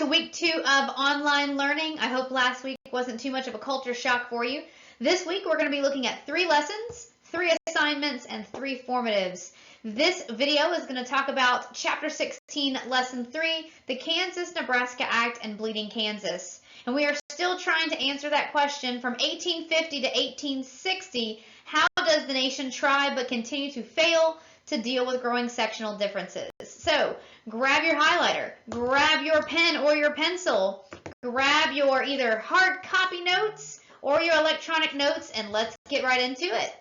to week 2 of online learning. I hope last week wasn't too much of a culture shock for you. This week we're going to be looking at 3 lessons, 3 assignments, and 3 formatives. This video is going to talk about Chapter 16, Lesson 3, the Kansas-Nebraska Act and Bleeding Kansas. And we are still trying to answer that question from 1850 to 1860. How does the nation try but continue to fail to deal with growing sectional differences? So grab your highlighter, grab your pen or your pencil, grab your either hard copy notes or your electronic notes, and let's get right into it.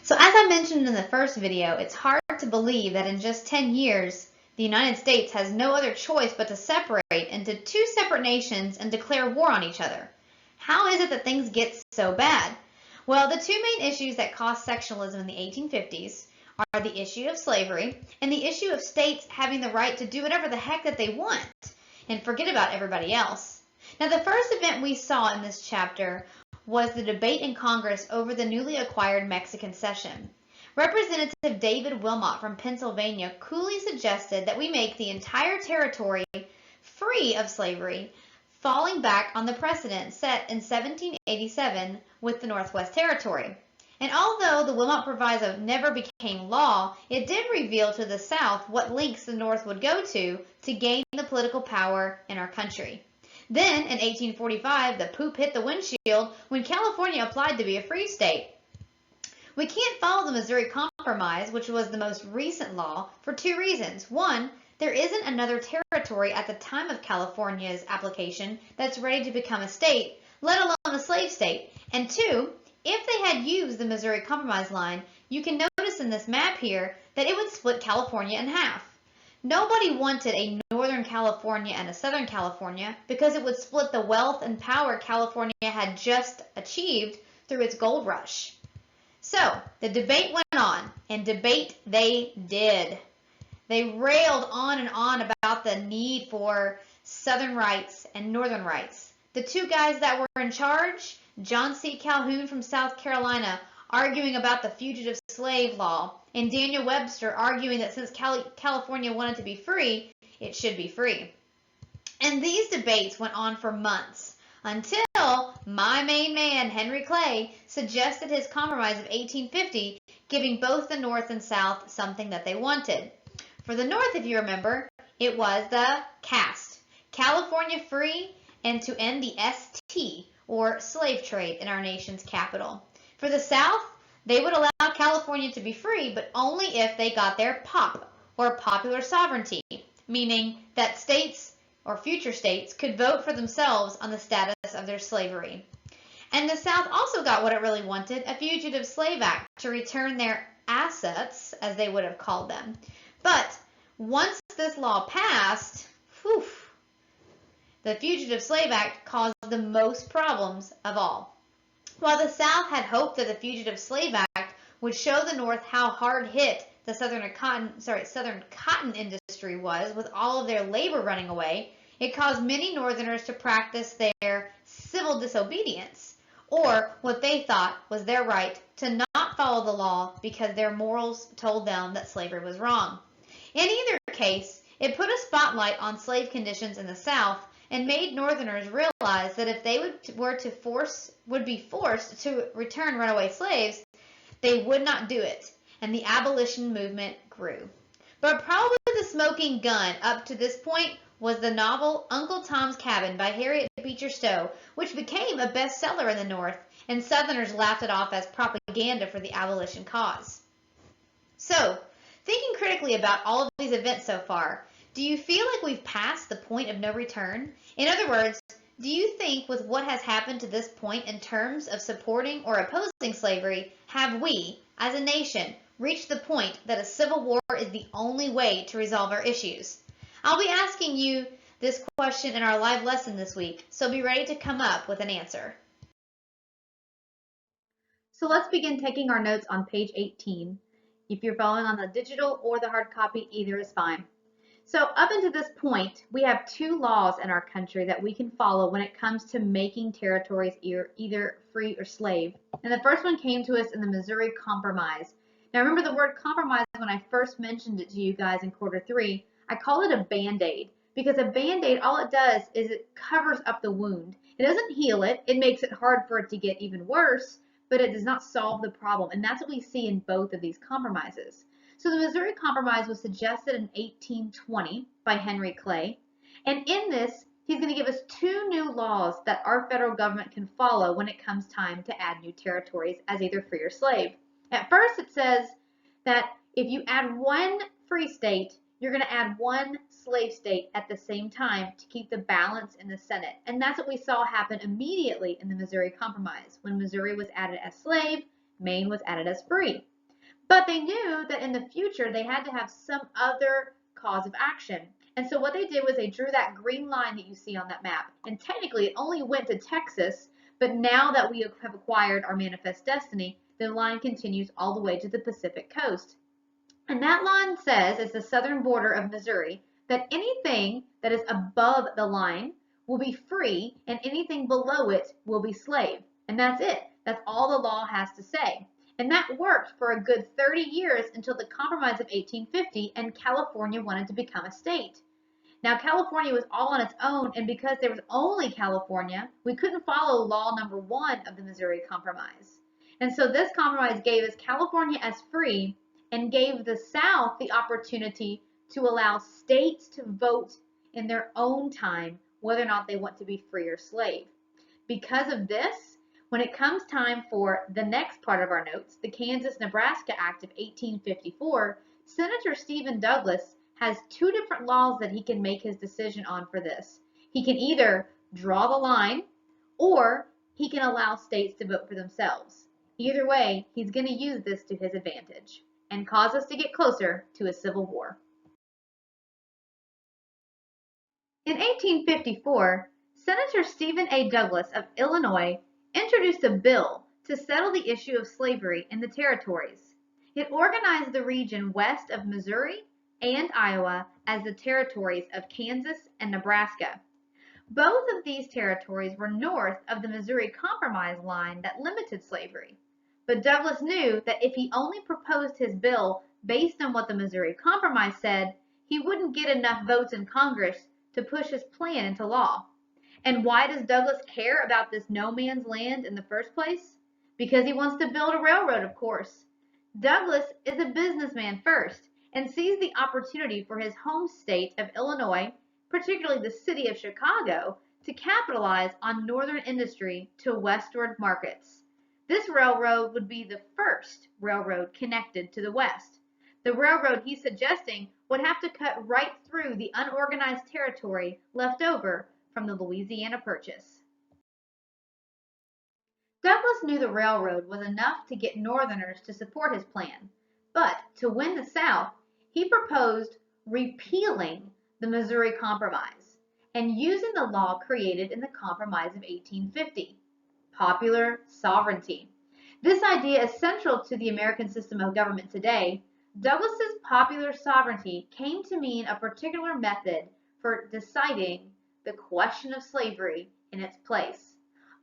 So as I mentioned in the first video, it's hard to believe that in just 10 years, the United States has no other choice but to separate into 2 separate nations and declare war on each other. How is it that things get so bad? Well, the 2 main issues that caused sectionalism in the 1850s are the issue of slavery and the issue of states having the right to do whatever the heck that they want and forget about everybody else. Now, the first event we saw in this chapter was the debate in Congress over the newly acquired Mexican cession. Representative David Wilmot from Pennsylvania coolly suggested that we make the entire territory free of slavery, falling back on the precedent set in 1787 with the Northwest Territory. And although the Wilmot Proviso never became law, it did reveal to the South what lengths the North would go to gain the political power in our country. Then, in 1845, the poop hit the windshield when California applied to be a free state. We can't follow the Missouri Compromise, which was the most recent law, for 2 reasons. One, there isn't another territory at the time of California's application that's ready to become a state, let alone a slave state. And 2, if they had used the Missouri Compromise line, you can notice in this map here that it would split California in half. Nobody wanted a Northern California and a Southern California because it would split the wealth and power California had just achieved through its gold rush. So the debate went on, and debate they did. They railed on and on about the need for Southern rights and Northern rights. The 2 guys that were in charge, John C. Calhoun from South Carolina, arguing about the fugitive slave law, and Daniel Webster arguing that since California wanted to be free, it should be free. And these debates went on for months until my main man, Henry Clay, suggested his compromise of 1850, giving both the North and South something that they wanted. For the North, if you remember, it was the CAST, California Free, and to end the ST, or slave trade, in our nation's capital. For the South, they would allow California to be free, but only if they got their POP, or popular sovereignty, meaning that states or future states could vote for themselves on the status of their slavery. And the South also got what it really wanted, a Fugitive Slave Act to return their assets, as they would have called them. But once this law passed, the Fugitive Slave Act caused the most problems of all. While the South had hoped that the Fugitive Slave Act would show the North how hard hit the Southern cotton industry was with all of their labor running away, it caused many Northerners to practice their civil disobedience, or what they thought was their right to not follow the law because their morals told them that slavery was wrong. In either case, it put a spotlight on slave conditions in the South and made Northerners realize that if they would be forced to return runaway slaves, they would not do it, and the abolition movement grew. But probably the smoking gun up to this point was the novel Uncle Tom's Cabin by Harriet Beecher Stowe, which became a bestseller in the North, and Southerners laughed it off as propaganda for the abolition cause. So, thinking critically about all of these events so far, do you feel like we've passed the point of no return? In other words, do you think with what has happened to this point in terms of supporting or opposing slavery, have we, as a nation, reached the point that a civil war is the only way to resolve our issues? I'll be asking you this question in our live lesson this week, so be ready to come up with an answer. So let's begin taking our notes on page 18. If you're following on the digital or the hard copy, either is fine. So up until this point, we have 2 laws in our country that we can follow when it comes to making territories either free or slave. And the first one came to us in the Missouri Compromise. Now remember the word compromise when I first mentioned it to you guys in quarter 3. I call it a Band-Aid because a Band-Aid, all it does is it covers up the wound. It doesn't heal it. It makes it hard for it to get even worse, but it does not solve the problem. And that's what we see in both of these compromises. So the Missouri Compromise was suggested in 1820 by Henry Clay. And in this, he's going to give us two new laws that our federal government can follow when it comes time to add new territories as either free or slave. At first, it says that if you add one free state, you're going to add one slave state at the same time to keep the balance in the Senate. And that's what we saw happen immediately in the Missouri Compromise. When Missouri was added as slave, Maine was added as free. But they knew that in the future they had to have some other cause of action. And so what they did was they drew that green line that you see on that map. And technically it only went to Texas, but now that we have acquired our manifest destiny, the line continues all the way to the Pacific coast. And that line says, it's the southern border of Missouri, that anything that is above the line will be free and anything below it will be slave. And that's it. That's all the law has to say. And that worked for a good 30 years until the Compromise of 1850 and California wanted to become a state. Now, California was all on its own, and because there was only California, we couldn't follow law number 1 of the Missouri Compromise. And so this compromise gave us California as free and gave the South the opportunity to allow states to vote in their own time whether or not they want to be free or slave. Because of this, when it comes time for the next part of our notes, the Kansas-Nebraska Act of 1854, Senator Stephen Douglas has two different laws that he can make his decision on for this. He can either draw the line or he can allow states to vote for themselves. Either way, he's going to use this to his advantage and cause us to get closer to a civil war. In 1854, Senator Stephen A. Douglas of Illinois introduced a bill to settle the issue of slavery in the territories. It organized the region west of Missouri and Iowa as the territories of Kansas and Nebraska. Both of these territories were north of the Missouri Compromise line that limited slavery. But Douglas knew that if he only proposed his bill based on what the Missouri Compromise said, he wouldn't get enough votes in Congress to push his plan into law. And why does Douglas care about this no man's land in the first place? Because he wants to build a railroad, of course. Douglas is a businessman first and sees the opportunity for his home state of Illinois, particularly the city of Chicago, to capitalize on northern industry to westward markets. This railroad would be the first railroad connected to the West. The railroad he's suggesting would have to cut right through the unorganized territory left over from the Louisiana Purchase. Douglas knew the railroad was enough to get Northerners to support his plan, but to win the South, he proposed repealing the Missouri Compromise and using the law created in the Compromise of 1850, popular sovereignty. This idea is central to the American system of government today. Douglas's popular sovereignty came to mean a particular method for deciding the question of slavery in its place.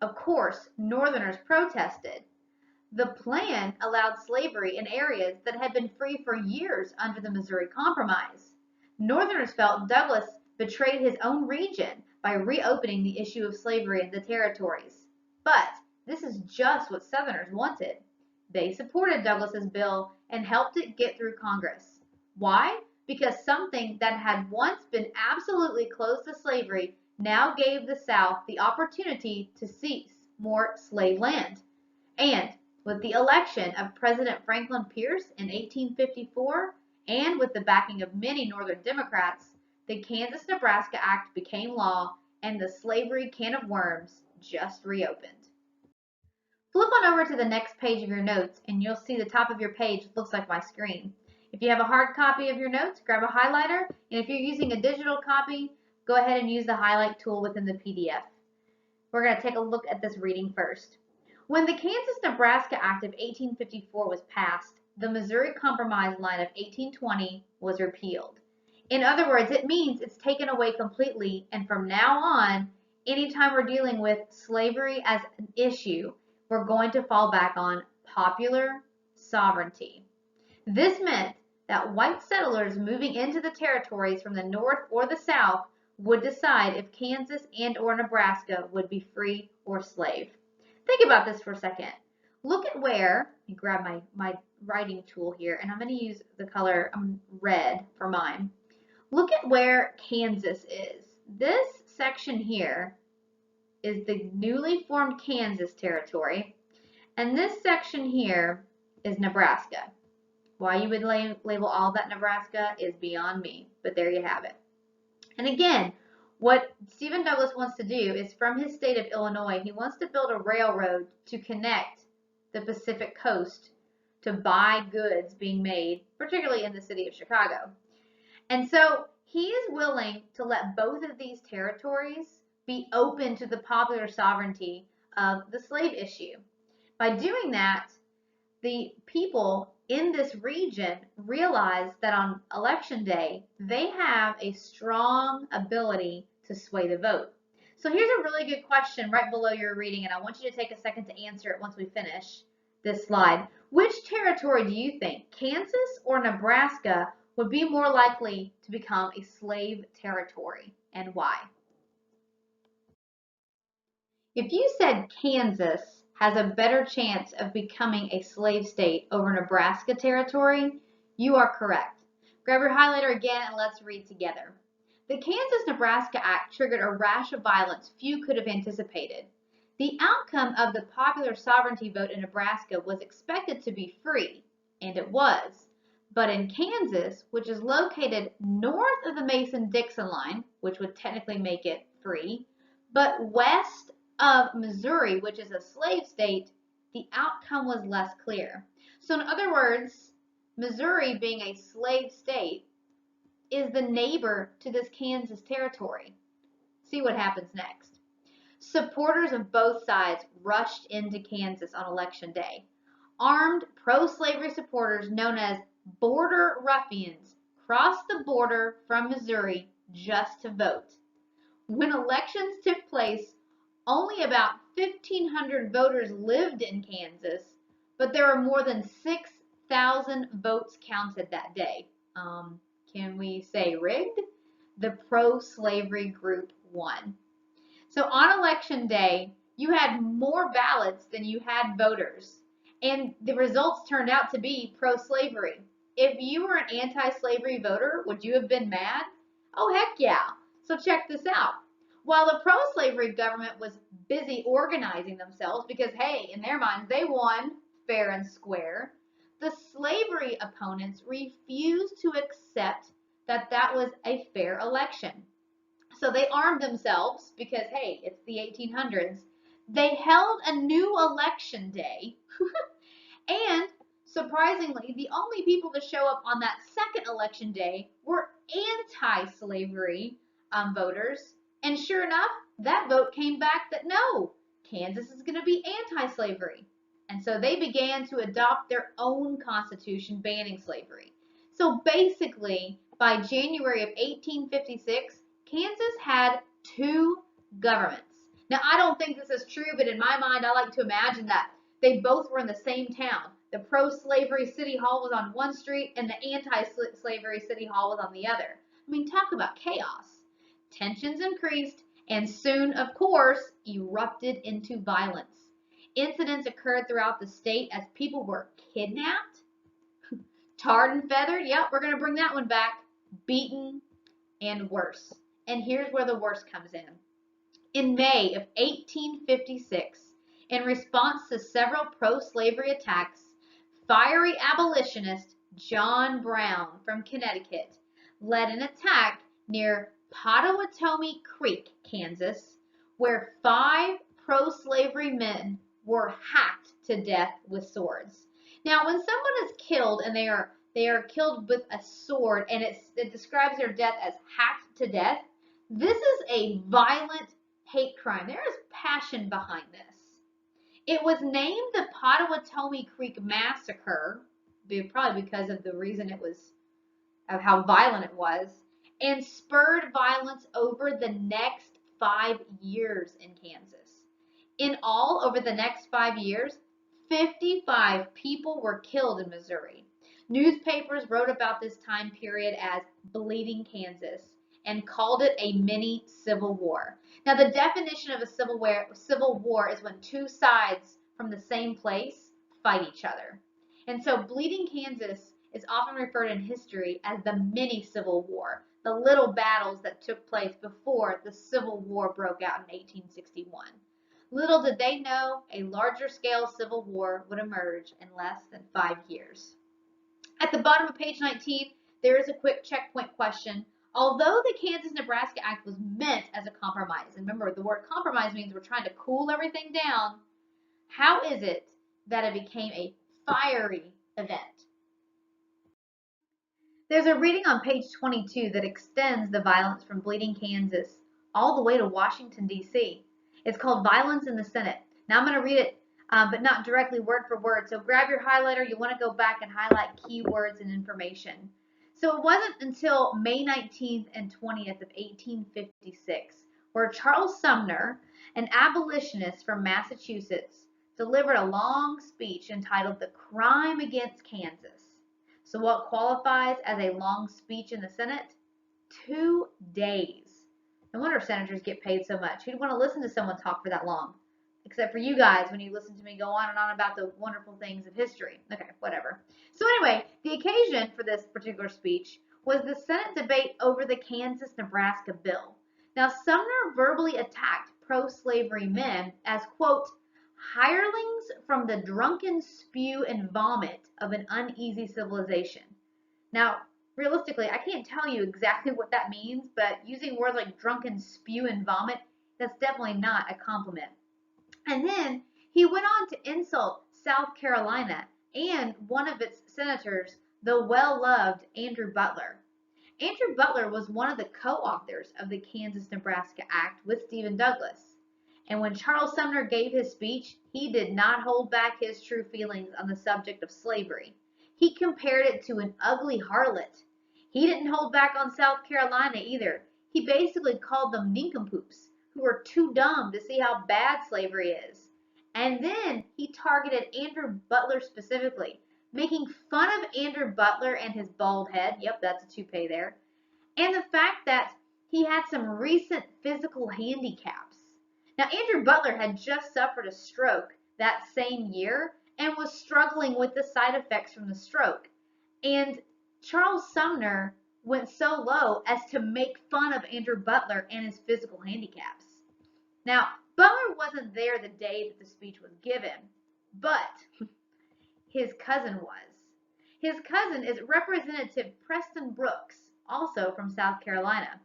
Of course, Northerners protested. The plan allowed slavery in areas that had been free for years under the Missouri Compromise. Northerners felt Douglas betrayed his own region by reopening the issue of slavery in the territories. But this is just what Southerners wanted. They supported Douglas's bill and helped it get through Congress. Why? Because something that had once been absolutely closed to slavery now gave the South the opportunity to seize more slave land. And with the election of President Franklin Pierce in 1854, and with the backing of many Northern Democrats, the Kansas-Nebraska Act became law and the slavery can of worms just reopened. Flip on over to the next page of your notes and you'll see the top of your page looks like my screen. If you have a hard copy of your notes, grab a highlighter, and if you're using a digital copy, go ahead and use the highlight tool within the PDF. We're going to take a look at this reading first. When the Kansas-Nebraska Act of 1854 was passed, the Missouri Compromise line of 1820 was repealed. In other words, it means it's taken away completely, and from now on, anytime we're dealing with slavery as an issue, we're going to fall back on popular sovereignty. This meant that white settlers moving into the territories from the north or the south would decide if Kansas and or Nebraska would be free or slave. Think about this for a second. Look at where, let me grab my writing tool here, and I'm going to use the color red for mine. Look at where Kansas is. This section here is the newly formed Kansas territory, and this section here is Nebraska. Why you would label all that Nebraska is beyond me, but there you have it. And again, what Stephen Douglas wants to do is, from his state of Illinois, he wants to build a railroad to connect the Pacific coast to buy goods being made, particularly in the city of Chicago. And so he is willing to let both of these territories be open to the popular sovereignty of the slave issue. By doing that, the people in this region realize that on election day, they have a strong ability to sway the vote. So here's a really good question right below your reading, and I want you to take a second to answer it once we finish this slide. Which territory do you think, Kansas or Nebraska, would be more likely to become a slave territory, and why? If you said Kansas has a better chance of becoming a slave state over Nebraska territory, you are correct. Grab your highlighter again and let's read together. The Kansas-Nebraska Act triggered a rash of violence few could have anticipated. The outcome of the popular sovereignty vote in Nebraska was expected to be free, and it was. But in Kansas, which is located north of the Mason-Dixon line, which would technically make it free, but west of Missouri, which is a slave state, the outcome was less clear. So in other words, Missouri, being a slave state, is the neighbor to this Kansas territory. See what happens next. Supporters of both sides rushed into Kansas on election day. Armed pro-slavery supporters known as border ruffians crossed the border from Missouri just to vote. When elections took place, only about 1,500 voters lived in Kansas, but there were more than 6,000 votes counted that day. Can we say rigged? The pro-slavery group won. So on election day, you had more ballots than you had voters, and the results turned out to be pro-slavery. If you were an anti-slavery voter, would you have been mad? Oh, heck yeah. So check this out. While the pro-slavery government was busy organizing themselves because, hey, in their minds, they won fair and square, the slavery opponents refused to accept that that was a fair election. So they armed themselves because, hey, it's the 1800s. They held a new election day, and surprisingly, the only people to show up on that second election day were anti-slavery voters. And sure enough, that vote came back that no, Kansas is going to be anti-slavery. And so they began to adopt their own constitution banning slavery. So basically, by January of 1856, Kansas had two governments. Now, I don't think this is true, but in my mind, I like to imagine that they both were in the same town. The pro-slavery city hall was on one street and the anti-slavery city hall was on the other. I mean, talk about chaos. Tensions increased and soon, of course, erupted into violence. Incidents occurred throughout the state as people were kidnapped, tarred and feathered, yep, we're going to bring that one back, beaten, and worse. And here's where the worst comes in. In May of 1856, in response to several pro-slavery attacks, fiery abolitionist John Brown from Connecticut led an attack near Pottawatomie Creek, Kansas, where 5 pro-slavery men were hacked to death with swords. Now, when someone is killed and they are killed with a sword, and it describes their death as hacked to death, this is a violent hate crime. There is passion behind this. It was named the Pottawatomie Creek Massacre, probably because of the reason it was, of how violent it was, and spurred violence over the next 5 years in Kansas. In all, over the next 5 years, 55 people were killed in Missouri. Newspapers wrote about this time period as Bleeding Kansas and called it a mini civil war. Now, the definition of a civil war is when two sides from the same place fight each other. And so Bleeding Kansas is often referred in history as the mini Civil War, the little battles that took place before the Civil War broke out in 1861. Little did they know a larger scale civil war would emerge in less than 5 years. At the bottom of page 19, there is a quick checkpoint question. Although the Kansas-Nebraska Act was meant as a compromise, and remember the word compromise means we're trying to cool everything down, how is it that it became a fiery event? There's a reading on page 22 that extends the violence from Bleeding Kansas all the way to Washington, D.C. It's called Violence in the Senate. Now I'm going to read it, but not directly word for word. So grab your highlighter. You want to go back and highlight keywords and information. So it wasn't until May 19th and 20th of 1856 where Charles Sumner, an abolitionist from Massachusetts, delivered a long speech entitled The Crime Against Kansas. So what qualifies as a long speech in the Senate? 2 days. No wonder senators get paid so much. Who'd want to listen to someone talk for that long? Except for you guys when you listen to me go on and on about the wonderful things of history. Okay, whatever. So anyway, the occasion for this particular speech was the Senate debate over the Kansas-Nebraska bill. Now, Sumner verbally attacked pro-slavery men as, quote, hirelings from the drunken spew and vomit of an uneasy civilization. Now, realistically, I can't tell you exactly what that means, but using words like drunken spew and vomit, that's definitely not a compliment. And then he went on to insult South Carolina and one of its senators, the well-loved Andrew Butler. Andrew Butler was one of the co-authors of the Kansas-Nebraska Act with Stephen Douglas. And when Charles Sumner gave his speech, he did not hold back his true feelings on the subject of slavery. He compared it to an ugly harlot. He didn't hold back on South Carolina either. He basically called them nincompoops who were too dumb to see how bad slavery is. And then he targeted Andrew Butler specifically, making fun of Andrew Butler and his bald head. Yep, that's a toupee there. And the fact that he had some recent physical handicaps. Now, Andrew Butler had just suffered a stroke that same year and was struggling with the side effects from the stroke. And Charles Sumner went so low as to make fun of Andrew Butler and his physical handicaps. Now, Butler wasn't there the day that the speech was given, but his cousin was. His cousin is Representative Preston Brooks, also from South Carolina.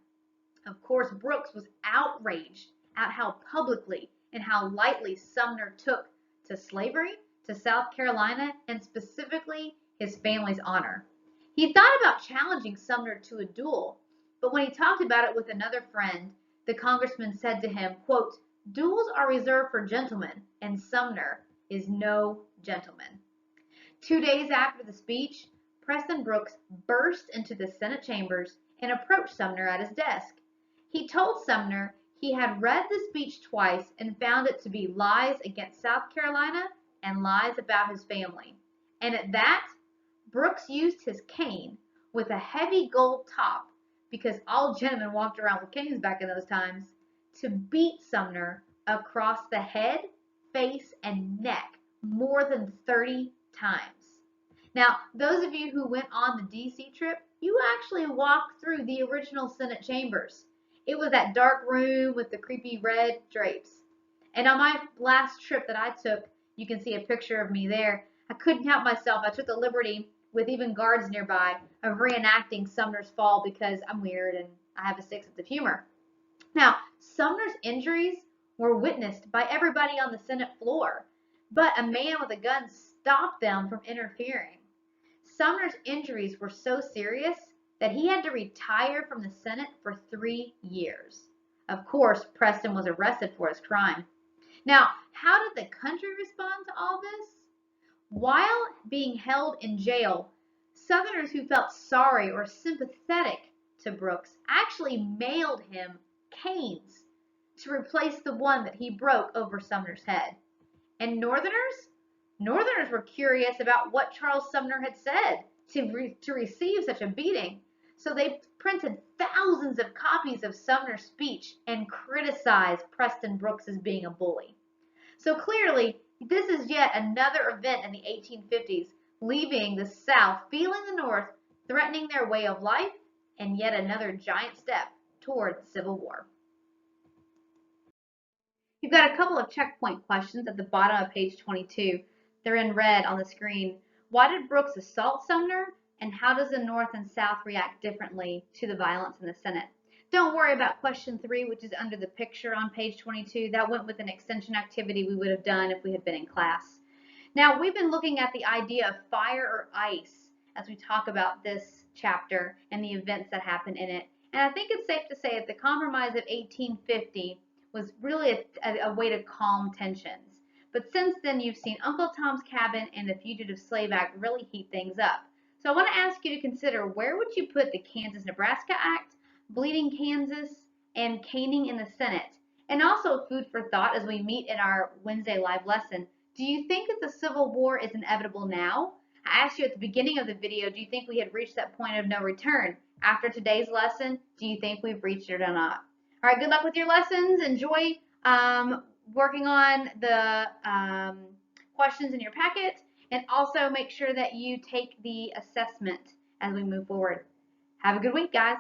Of course, Brooks was outraged at how publicly and how lightly Sumner took to slavery, to South Carolina, and specifically his family's honor. He thought about challenging Sumner to a duel, but when he talked about it with another friend, the congressman said to him, quote, duels are reserved for gentlemen, and Sumner is no gentleman. 2 days after the speech, Preston Brooks burst into the Senate chambers and approached Sumner at his desk. He told Sumner he had read the speech twice and found it to be lies against South Carolina and lies about his family. And at that, Brooks used his cane with a heavy gold top, because all gentlemen walked around with canes back in those times, to beat Sumner across the head, face, and neck more than 30 times. Now, those of you who went on the D.C. trip, you actually walked through the original Senate chambers. It was that dark room with the creepy red drapes. And on my last trip that I took, you can see a picture of me there. I couldn't help myself. I took the liberty, with even guards nearby, of reenacting Sumner's fall because I'm weird and I have a sick sense of humor. Now, Sumner's injuries were witnessed by everybody on the Senate floor, but a man with a gun stopped them from interfering. Sumner's injuries were so serious that he had to retire from the Senate for 3 years. Of course, Preston was arrested for his crime. Now, how did the country respond to all this? While being held in jail, Southerners who felt sorry or sympathetic to Brooks actually mailed him canes to replace the one that he broke over Sumner's head. And Northerners were curious about what Charles Sumner had said to receive such a beating. So they printed thousands of copies of Sumner's speech and criticized Preston Brooks as being a bully. So clearly, this is yet another event in the 1850s, leaving the South feeling the North, threatening their way of life, and yet another giant step toward the Civil War. You've got a couple of checkpoint questions at the bottom of page 22. They're in red on the screen. Why did Brooks assault Sumner? And how does the North and South react differently to the violence in the Senate? Don't worry about question 3, which is under the picture on page 22. That went with an extension activity we would have done if we had been in class. Now, we've been looking at the idea of fire or ice as we talk about this chapter and the events that happen in it. And I think it's safe to say that the Compromise of 1850 was really a way to calm tensions. But since then, you've seen Uncle Tom's Cabin and the Fugitive Slave Act really heat things up. So I want to ask you to consider, where would you put the Kansas-Nebraska Act, Bleeding Kansas, and caning in the Senate? And also food for thought as we meet in our Wednesday live lesson. Do you think that the Civil War is inevitable now? I asked you at the beginning of the video, do you think we had reached that point of no return? After today's lesson, do you think we've reached it or not? All right, good luck with your lessons. Enjoy working on the questions in your packet, and also make sure that you take the assessment as we move forward. Have a good week, guys.